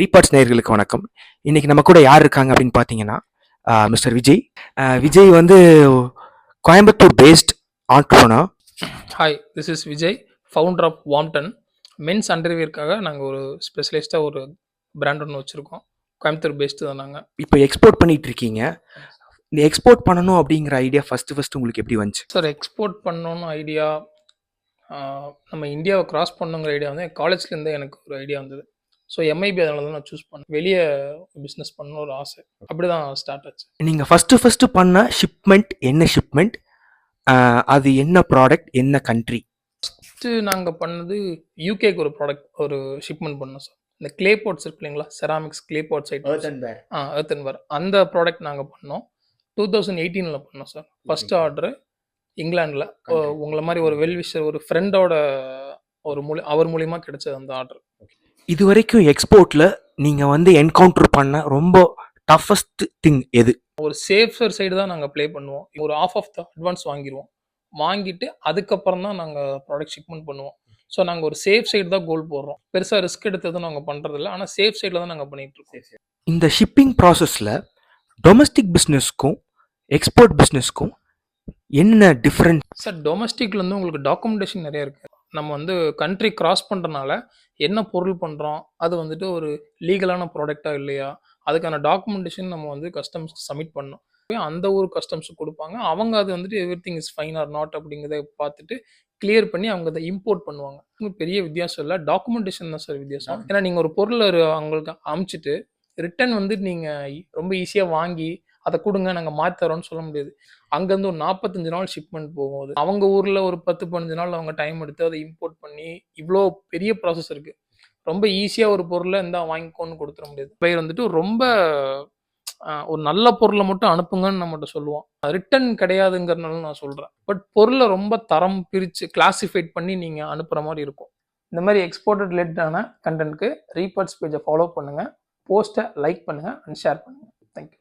ரீபார்ட்ஸ் நேயர்களுக்கு வணக்கம். இன்னைக்கு நம்ம கூட யார் இருக்காங்க அப்படின்னு பார்த்தீங்கன்னா, மிஸ்டர் விஜய். விஜய் வந்து Coimbatore based entrepreneur. Hi, this is Vijay, founder of வாம்டன். மென்ஸ் அண்டர்வியர்க்காக நாங்கள் ஒரு ஸ்பெஷலிஸ்ட்டாக ஒரு பிராண்ட் ஒன்று வச்சுருக்கோம். கோயம்புத்தூர் பேஸ்டு தான் நாங்கள். இப்போ எக்ஸ்போர்ட் பண்ணிட்டு இருக்கீங்க. இந்த எக்ஸ்போர்ட் பண்ணணும் அப்படிங்கிற ஐடியா ஃபர்ஸ்ட் உங்களுக்கு எப்படி வந்துச்சு? சார், எக்ஸ்போர்ட் பண்ணணும்னு ஐடியா, நம்ம இந்தியாவை கிராஸ் பண்ணணுங்கிற ஐடியா வந்து காலேஜ்லேருந்து எனக்கு ஒரு ஐடியா வந்தது. ஸோ எம்ஐபி அதனால தான் நான் சூஸ் பண்ணேன். வெளியே பிஸ்னஸ் பண்ணணும் ஒரு ஆசை, அப்படி தான் ஸ்டார்ட் ஆச்சு. நீங்கள் ஃபஸ்ட்டு பண்ண ஷிப்மெண்ட் என்ன ஷிப்மெண்ட்? அது என்ன ப்ராடக்ட், என்ன கண்ட்ரி? ஃபஸ்ட்டு நாங்கள் பண்ணது யூகேக்கு ஒரு ப்ராடக்ட், ஒரு ஷிப்மெண்ட் பண்ணோம் சார். இந்த கிளே பாட்ஸ் இருக்கு இல்லைங்களா, செராமிக்ஸ் கிளே பாட்ஸ் எர்த்தன்வேர், அந்த ப்ராடக்ட் நாங்கள் பண்ணோம். 2018 பண்ணோம் சார். First order இங்கிலாண்டில். உங்களை மாதிரி ஒரு வெல்விஷர், ஒரு ஃப்ரெண்டோட அவர் மூலியமாக கிடைச்சது அந்த ஆர்டர். இது வரைக்கும் எக்ஸ்போர்ட்டில் நீங்கள் வந்து என்கவுண்டர் பண்ண ரொம்ப டஃபஸ்ட் திங் எது? ஒரு சேஃபர் சைடு தான் நாங்கள் ப்ளே பண்ணுவோம். ஒரு ஆஃப் ஆஃப் த அட்வான்ஸ் வாங்கிடுவோம். வாங்கிட்டு அதுக்கப்புறம் தான் நாங்கள் ப்ராடக்ட் ஷிப்மெண்ட் பண்ணுவோம். ஸோ நாங்கள் ஒரு சேஃப் சைடு தான் கோல் போடுறோம். பெருசாக ரிஸ்க் எடுத்ததும் நாங்கள் பண்ணுறதில்ல, ஆனால் சேஃப் சைடில் தான் நாங்கள் பண்ணிகிட்டு இருக்கோம். இந்த ஷிப்பிங் ப்ராசஸில் டொமஸ்டிக் பிஸ்னஸ்க்கும் எக்ஸ்போர்ட் பிஸ்னஸ்க்கும் என்ன டிஃப்ரெண்ட்? சார், டொமஸ்டிக்ல வந்து உங்களுக்கு டாக்குமெண்டேஷன் நிறைய இருக்குது. நம்ம வந்து கண்ட்ரி கிராஸ் பண்ணுறனால என்ன பொருள் பண்ணுறோம், அது வந்துட்டு ஒரு லீகலான ப்ராடக்டாக இல்லையா, அதுக்கான டாக்குமெண்டேஷன் நம்ம வந்து கஸ்டம்ஸ்க்கு சப்மிட் பண்ணணும். அந்த ஒரு கஸ்டம்ஸுக்கு கொடுப்பாங்க. அவங்க அது வந்துட்டு everything is fine or not அப்படிங்கிறத பார்த்துட்டு கிளியர் பண்ணி அவங்க அதை இம்போர்ட் பண்ணுவாங்க. பெரிய வித்தியாசம் இல்லை, டாக்குமெண்டேஷன் தான் சார் வித்தியாசம். ஏன்னா நீங்கள் ஒரு பொருள் அவங்களுக்கு அமுச்சிட்டு ரிட்டன் வந்து நீங்கள் ரொம்ப ஈஸியாக வாங்கி அதை கொடுங்க நாங்கள் மாற்றி தரோன்னு சொல்ல முடியாது. அங்கேருந்து ஒரு 45 நாள் ஷிப்மெண்ட் போகும்போது அவங்க ஊரில் ஒரு 10-15 நாள் அவங்க டைம் எடுத்து அதை இம்போர்ட் பண்ணி இவ்வளோ பெரிய ப்ராசஸ் இருக்குது. ரொம்ப ஈஸியாக ஒரு பொருளை வாங்கிக்கோன்னு கொடுத்துட முடியாது. பயிர் வந்துட்டு ரொம்ப ஒரு நல்ல பொருளை மட்டும் அனுப்புங்கன்னு நம்மகிட்ட சொல்லுவோம். ரிட்டன் கிடையாதுங்கிறனால நான் சொல்கிறேன். பட் பொருளை ரொம்ப தரம் பிரித்து கிளாசிஃபைட் பண்ணி நீங்கள் அனுப்புகிற மாதிரி இருக்கும். இந்த மாதிரி எக்ஸ்போர்ட்டட் ரிலேட்டடான கண்டென்ட்க்கு ரீபார்ட்ஸ் பேஜை ஃபாலோ பண்ணுங்கள், போஸ்ட்டை லைக் பண்ணுங்கள் அண்ட் ஷேர் பண்ணுங்கள். தேங்க்யூ.